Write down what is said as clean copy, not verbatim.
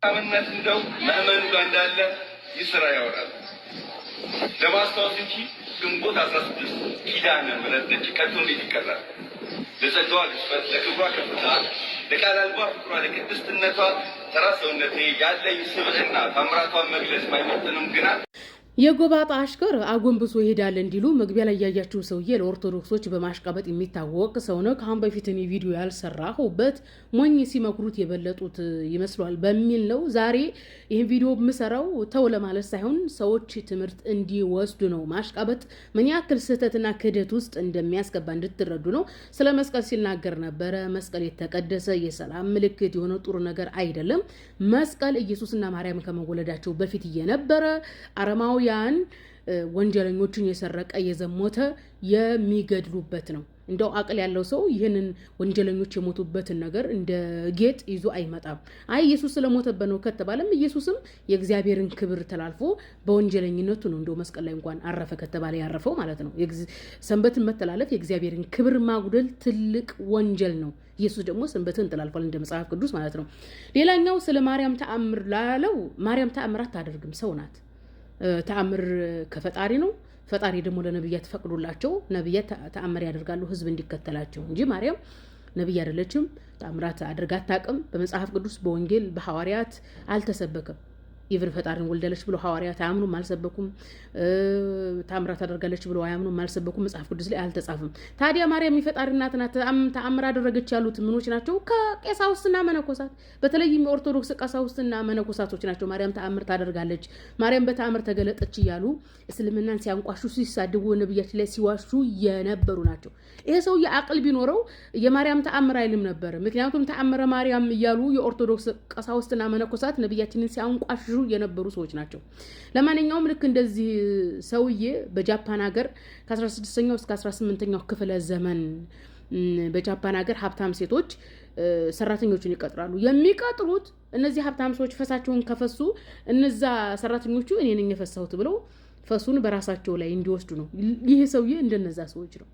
አመነት እንደው ማመኑ ጋር እንዳለ ይስራ ያወራል ለማስታወስ እንጂ ግንቦት 16 ኪዳነ ምሕረት ደጅ ቀጥቶ እንዴት ይቀራል? ለጸጋዋ ግዝፈት፣ ለክብሯ ከፍታ፣ ለቃል አልባ ፍቅሯ፣ ለቅድስትነቷ ተራ ሰውነቴ ያለኝ ስብዕና ታምራቷን መግለጽ ባይመጥንም ግና የጎባጣ አሽከር አጎንብሶ ይሄዳል እንዲሉ መግቢያ ላይ ያያችሁ ሰውዬ ለኦርቶዶክሶች በማሽቃበጥ የሚታወቅ ሰው ነው። ከአሁን በፊት እኔ ቪዲዮ ያልሰራሁበት ሞኝ ሲመክሩት የበለጡት ይመስሏል በሚል ነው ዛሬ ይህን ቪዲዮ የምሰራው። ተው ለማለት ሳይሆን ሰዎች ትምህርት እንዲወስዱ ነው። ማሽቃበጥ ምን ያክል ስህተትና ክህደት ውስጥ እንደሚያስገባ እንድትረዱ ነው። ስለ መስቀል ሲናገር ነበረ። መስቀል የተቀደሰ የሰላም ምልክት የሆነ ጥሩ ነገር አይደለም። መስቀል ኢየሱስና ማርያም ከመወለዳቸው በፊት እየነበረ አረማዊ ያን ወንጀለኞችን የሰረቀ የዘሞተ የሚገድሉበት ነው። እንደው አቅል ያለው ሰው ይህንን ወንጀለኞች የሞቱበትን ነገር እንደ ጌጥ ይዞ አይመጣም። አይ ኢየሱስ ስለሞተበት ነው ከተባለም ኢየሱስም የእግዚአብሔርን ክብር ተላልፎ በወንጀለኝነቱ ነው እንደው መስቀል ላይ እንኳን አረፈ ከተባለ ያረፈው ማለት ነው። ሰንበትን መተላለፍ የእግዚአብሔርን ክብር ማጉደል ትልቅ ወንጀል ነው። ኢየሱስ ደግሞ ሰንበትን ተላልፏል እንደ መጽሐፍ ቅዱስ ማለት ነው። ሌላኛው ስለ ማርያም ተአምር ላለው ማርያም ተአምራት አታደርግም፣ ሰው ናት። ተአምር ከፈጣሪ ነው። ፈጣሪ ደግሞ ለነብያት ፈቅዶላቸው ነብያት ተአምር ያደርጋሉ ህዝብ እንዲከተላቸው እንጂ ማርያም ነብይ አይደለችም። ተአምራት አድርጋ አታውቅም። በመጽሐፍ ቅዱስ በወንጌል በሐዋርያት አልተሰበከም። ኢቭን ፈጣሪን ወልደለች ብሎ ሐዋርያት አያምኑም፣ አልሰበኩም። ተአምራት አደርጋለች ብሎ አያምኑም፣ አልሰበኩም። መጽሐፍ ቅዱስ ላይ አልተጻፈም። ታዲያ ማርያም የፈጣሪ እናት ናት። ተአምር አደረገች ያሉት ምኖች ናቸው? ከቀሳውስትና መነኮሳት፣ በተለይም የኦርቶዶክስ ቀሳውስትና መነኮሳቶች ናቸው። ማርያም ተአምር ታደርጋለች፣ ማርያም በተአምር ተገለጠች እያሉ እስልምናን ሲያንቋሹ፣ ሲሳድቡ፣ ነብያችን ላይ ሲዋሹ የነበሩ ናቸው። ይሄ ሰው የአቅል ቢኖረው የማርያም ተአምር አይልም ነበር። ምክንያቱም ተአምረ ማርያም እያሉ የኦርቶዶክስ ቀሳውስትና መነኮሳት ነብያችንን ሲያንቋሹ የነበሩ ሰዎች ናቸው። ለማንኛውም ልክ እንደዚህ ሰውዬ በጃፓን ሀገር ከ16ኛው እስከ 18ኛው ክፍለ ዘመን በጃፓን ሀገር ሀብታም ሴቶች ሰራተኞችን ይቀጥራሉ። የሚቀጥሩት እነዚህ ሀብታም ሰዎች ፈሳቸውን ከፈሱ እነዛ ሰራተኞቹ እኔ ነኝ የፈሳሁት ብለው ፈሱን በራሳቸው ላይ እንዲወስዱ ነው። ይሄ ሰውዬ እንደነዛ ሰዎች ነው።